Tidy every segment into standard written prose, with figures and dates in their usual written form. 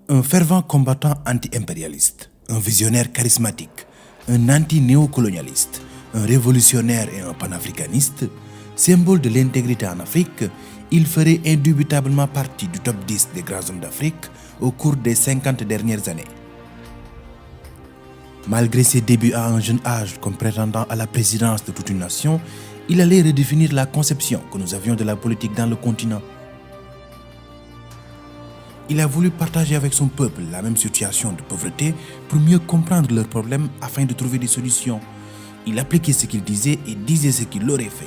Un fervent combattant anti-impérialiste, un visionnaire charismatique, un anti-néocolonialiste, un révolutionnaire et un panafricaniste, symbole de l'intégrité en Afrique, il ferait indubitablement partie du top 10 des grands hommes d'Afrique au cours des 50 dernières années. Malgré ses débuts à un jeune âge comme prétendant à la présidence de toute une nation, il allait redéfinir la conception que nous avions de la politique dans le continent. Il a voulu partager avec son peuple la même situation de pauvreté pour mieux comprendre leurs problèmes afin de trouver des solutions. Il appliquait ce qu'il disait et disait ce qu'il aurait fait.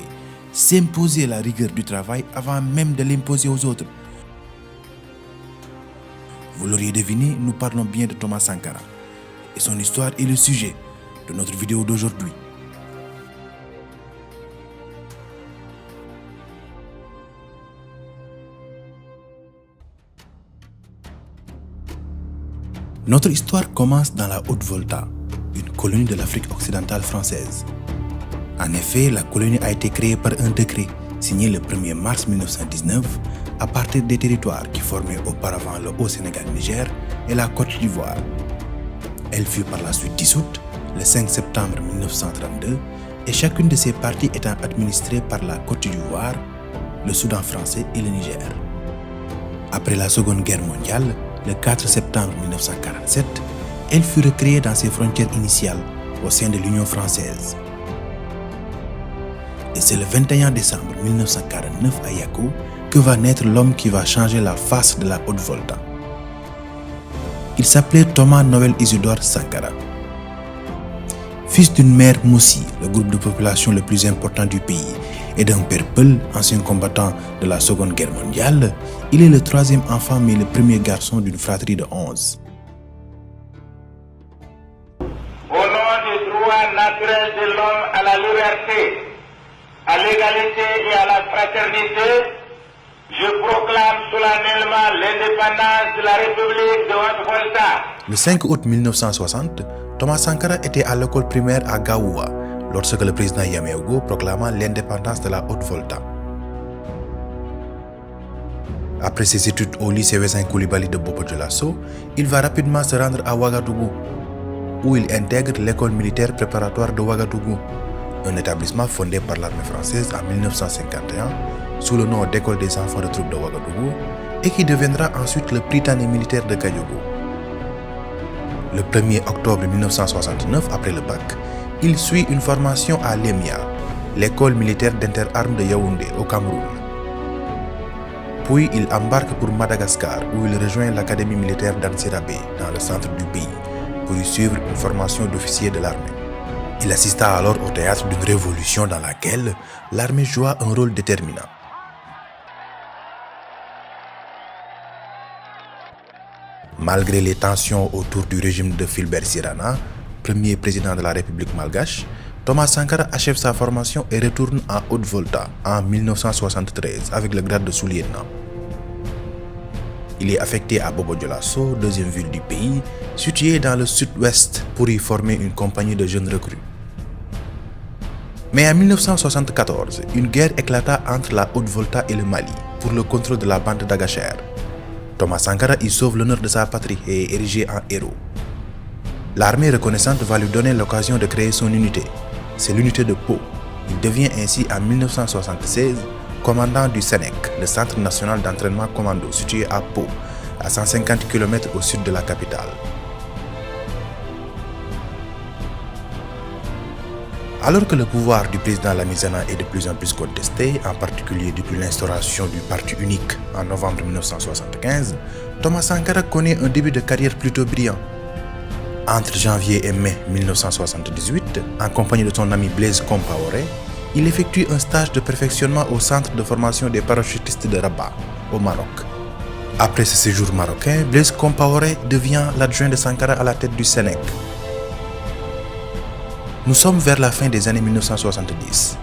S'imposer la rigueur du travail avant même de l'imposer aux autres. Vous l'auriez deviné, nous parlons bien de Thomas Sankara. Et son histoire est le sujet de notre vidéo d'aujourd'hui. Notre histoire commence dans la Haute-Volta, une colonie de l'Afrique occidentale française. En effet, la colonie a été créée par un décret signé le 1er mars 1919 à partir des territoires qui formaient auparavant le Haut-Sénégal-Niger et la Côte d'Ivoire. Elle fut par la suite dissoute le 5 septembre 1932 et chacune de ces parties étant administrée par la Côte d'Ivoire, le Soudan français et le Niger. Après la Seconde Guerre mondiale, le 4 septembre 1947, elle fut recréée dans ses frontières initiales au sein de l'Union française. Et c'est le 21 décembre 1949 à Yako que va naître l'homme qui va changer la face de la Haute-Volta. Il s'appelait Thomas Noël Isidore Sankara. Fils d'une mère Moussi, le groupe de population le plus important du pays, et d'un père Peul, ancien combattant de la Seconde Guerre mondiale, il est le troisième enfant mais le premier garçon d'une fratrie de 11. Au nom du droit naturel de l'homme à la liberté, à l'égalité et à la fraternité, je proclame solennellement l'indépendance de la République de Haute-Volta. Le 5 août 1960, Thomas Sankara était à l'école primaire à Gaoua, lorsque le président Yaméogo proclama l'indépendance de la Haute-Volta. Après ses études au lycée Wessin Koulibaly de Bobo-Dioulasso, il va rapidement se rendre à Ouagadougou, où il intègre l'école militaire préparatoire de Ouagadougou, un établissement fondé par l'armée française en 1951 sous le nom d'École des enfants de troupes de Ouagadougou et qui deviendra ensuite le Prytanée militaire de Kayogo. Le 1er octobre 1969, après le bac, il suit une formation à l'EMIA, l'école militaire d'interarmes de Yaoundé, au Cameroun. Puis il embarque pour Madagascar, où il rejoint l'académie militaire d'Ansirabé, dans le centre du pays, pour y suivre une formation d'officier de l'armée. Il assista alors au théâtre d'une révolution dans laquelle l'armée joua un rôle déterminant. Malgré les tensions autour du régime de Fulbert Sirana, premier président de la République malgache, Thomas Sankara achève sa formation et retourne en Haute-Volta en 1973 avec le grade de sous-lieutenant. Il est affecté à Bobo-Dioulasso, deuxième ville du pays, située dans le sud-ouest, pour y former une compagnie de jeunes recrues. Mais en 1974, une guerre éclata entre la Haute-Volta et le Mali pour le contrôle de la bande d'Agacher. Thomas Sankara y sauve l'honneur de sa patrie et est érigé en héros. L'armée reconnaissante va lui donner l'occasion de créer son unité. C'est l'unité de Pau. Il devient ainsi en 1976 commandant du SENEC, le Centre national d'entraînement commando situé à Pau, à 150 km au sud de la capitale. Alors que le pouvoir du président Lamizana est de plus en plus contesté, en particulier depuis l'instauration du parti unique en novembre 1975, Thomas Sankara connaît un début de carrière plutôt brillant. Entre janvier et mai 1978, en compagnie de son ami Blaise Compaoré, il effectue un stage de perfectionnement au centre de formation des parachutistes de Rabat, au Maroc. Après ce séjour marocain, Blaise Compaoré devient l'adjoint de Sankara à la tête du SENEC. Nous sommes vers la fin des années 1970.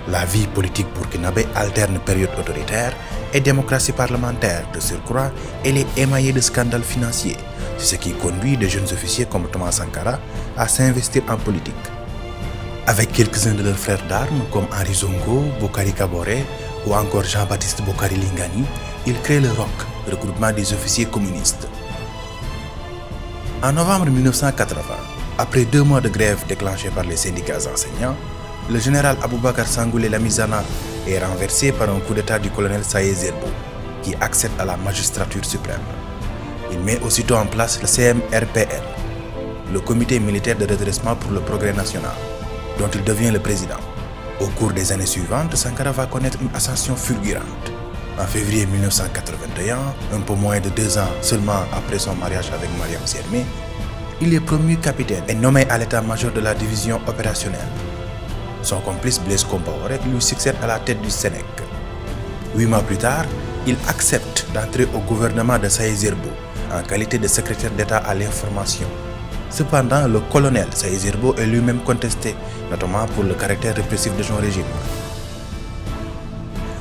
La vie politique burkinabé alterne période autoritaire et démocratie parlementaire. De surcroît, elle est émaillée de scandales financiers, ce qui conduit de jeunes officiers comme Thomas Sankara à s'investir en politique. Avec quelques-uns de leurs frères d'armes comme Henri Zongo, Bokari Kaboré ou encore Jean-Baptiste Bokari Lingani, il crée le ROC, regroupement des officiers communistes. En novembre 1980, après 2 mois de grève déclenchée par les syndicats enseignants, le général Aboubakar Sangoulé Lamizana est renversé par un coup d'état du colonel Saïd Zerbo, qui accède à la magistrature suprême. Il met aussitôt en place le CMRPN, le Comité militaire de redressement pour le progrès national, dont il devient le président. Au cours des années suivantes, Sankara va connaître une ascension fulgurante. En février 1981, un peu moins de 2 ans seulement après son mariage avec Mariam Zermé, il est promu capitaine et nommé à l'état-major de la division opérationnelle. Son complice Blaise Compaoré lui succède à la tête du Sénèc. 8 mois plus tard, il accepte d'entrer au gouvernement de Saïd Zerbo en qualité de secrétaire d'État à l'information. Cependant, le colonel Saïd Zerbo est lui-même contesté, notamment pour le caractère répressif de son régime.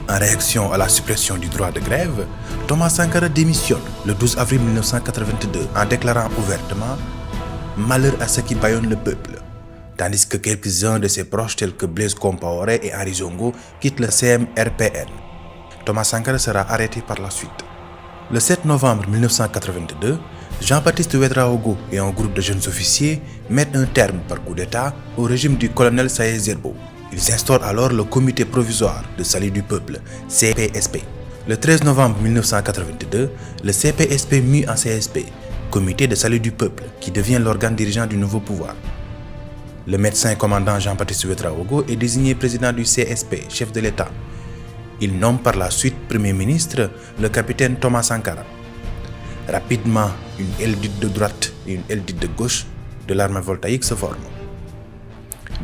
En réaction à la suppression du droit de grève, Thomas Sankara démissionne le 12 avril 1982 en déclarant ouvertement « Malheur à ceux qui bâillonnent le peuple », tandis que quelques-uns de ses proches tels que Blaise Compaoré et Henri Zongo quittent le CMRPN. Thomas Sankara sera arrêté par la suite. Le 7 novembre 1982, Jean-Baptiste Ouédraogo et un groupe de jeunes officiers mettent un terme par coup d'État au régime du colonel Saïd Zerbo. Ils instaurent alors le Comité provisoire de salut du peuple, CPSP. Le 13 novembre 1982, le CPSP mue en CSP, Comité de salut du peuple, qui devient l'organe dirigeant du nouveau pouvoir. Le médecin commandant Jean-Baptiste Ouédraogo est désigné président du CSP, chef de l'État. Il nomme par la suite Premier ministre le capitaine Thomas Sankara. Rapidement, une aile dite de droite et une aile dite de gauche de l'armée voltaïque se forment.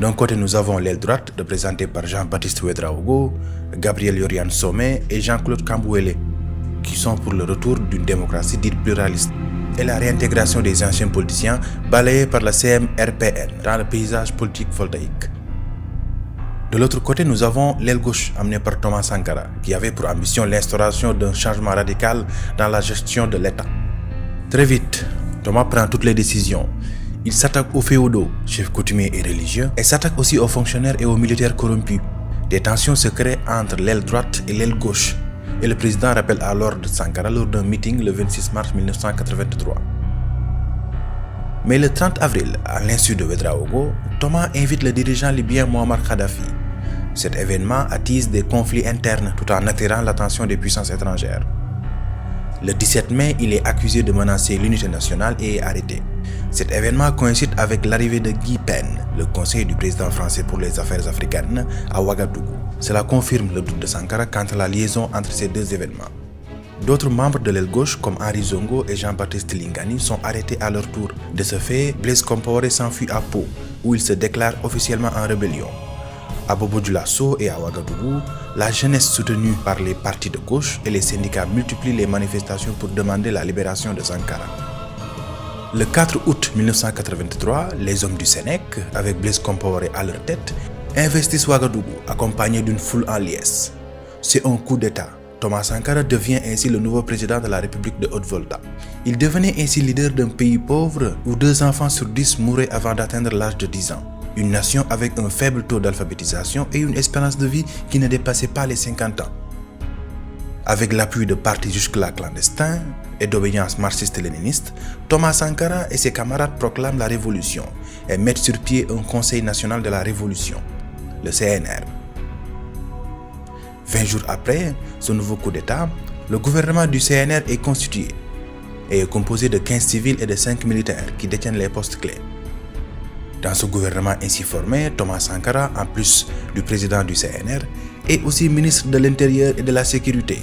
D'un côté, nous avons l'aile droite, représentée par Jean-Baptiste Ouédraogo, Gabriel Yorian Somé et Jean-Claude Kambouélé, qui sont pour le retour d'une démocratie dite pluraliste et la réintégration des anciens politiciens balayés par la CMRPN dans le paysage politique voltaïque. De l'autre côté, nous avons l'aile gauche amenée par Thomas Sankara, qui avait pour ambition l'instauration d'un changement radical dans la gestion de l'État. Très vite, Thomas prend toutes les décisions. Il s'attaque aux féodaux, chefs coutumiers et religieux, et s'attaque aussi aux fonctionnaires et aux militaires corrompus. Des tensions se créent entre l'aile droite et l'aile gauche, et le président rappelle à l'ordre Sankara lors d'un meeting le 26 mars 1983. Mais le 30 avril, à l'insu de Ouédraogo, Thomas invite le dirigeant libyen Muammar Kadhafi. Cet événement attise des conflits internes tout en attirant l'attention des puissances étrangères. Le 17 mai, il est accusé de menacer l'unité nationale et est arrêté. Cet événement coïncide avec l'arrivée de Guy Pen, le conseiller du président français pour les affaires africaines, à Ouagadougou. Cela confirme le doute de Sankara quant à la liaison entre ces 2 événements. D'autres membres de l'aile gauche, comme Henri Zongo et Jean-Baptiste Lingani, sont arrêtés à leur tour. De ce fait, Blaise Compaoré s'enfuit à Pau, où il se déclare officiellement en rébellion. À Bobo-Dioulasso et à Ouagadougou, la jeunesse soutenue par les partis de gauche et les syndicats multiplient les manifestations pour demander la libération de Sankara. Le 4 août 1983, les hommes du Sénèc, avec Blaise Compaoré à leur tête, investissent Ouagadougou, accompagnés d'une foule en liesse. C'est un coup d'État. Thomas Sankara devient ainsi le nouveau président de la République de Haute-Volta. Il devenait ainsi leader d'un pays pauvre où 2 enfants sur 10 mouraient avant d'atteindre l'âge de 10 ans. Une nation avec un faible taux d'alphabétisation et une espérance de vie qui ne dépassait pas les 50 ans. Avec l'appui de partis jusque-là clandestins et d'obéissance marxiste-léniniste, Thomas Sankara et ses camarades proclament la révolution et mettent sur pied un Conseil national de la révolution, le CNR. 20 jours après ce nouveau coup d'État, le gouvernement du CNR est constitué et est composé de 15 civils et de 5 militaires qui détiennent les postes clés. Dans ce gouvernement ainsi formé, Thomas Sankara, en plus du président du CNR, est aussi ministre de l'Intérieur et de la Sécurité.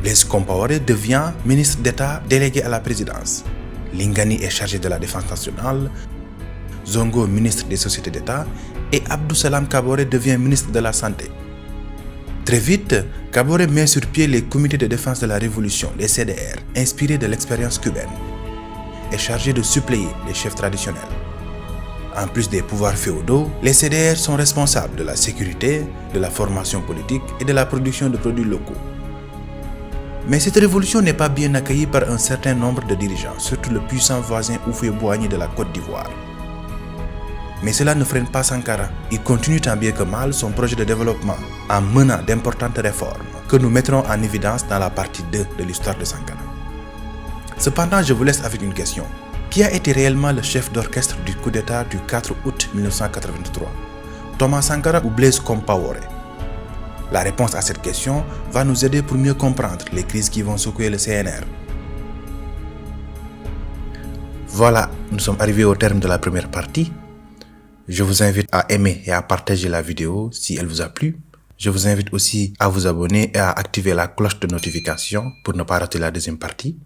Blaise Compaoré devient ministre d'État délégué à la présidence. Lingani est chargé de la défense nationale, Zongo ministre des sociétés d'État et Abdou Salam Kaboré devient ministre de la Santé. Très vite, Kaboré met sur pied les comités de défense de la Révolution, les CDR, inspirés de l'expérience cubaine, et chargés de suppléer les chefs traditionnels. En plus des pouvoirs féodaux, les CDR sont responsables de la sécurité, de la formation politique et de la production de produits locaux. Mais cette révolution n'est pas bien accueillie par un certain nombre de dirigeants, surtout le puissant voisin Houphouët-Boigny de la Côte d'Ivoire. Mais cela ne freine pas Sankara. Il continue tant bien que mal son projet de développement en menant d'importantes réformes que nous mettrons en évidence dans la partie 2 de l'histoire de Sankara. Cependant, je vous laisse avec une question. Qui a été réellement le chef d'orchestre du coup d'État du 4 août 1983? Thomas Sankara ou Blaise Compaoré? La réponse à cette question va nous aider pour mieux comprendre les crises qui vont secouer le CNR. Voilà, nous sommes arrivés au terme de la première partie. Je vous invite à aimer et à partager la vidéo si elle vous a plu. Je vous invite aussi à vous abonner et à activer la cloche de notification pour ne pas rater la deuxième partie.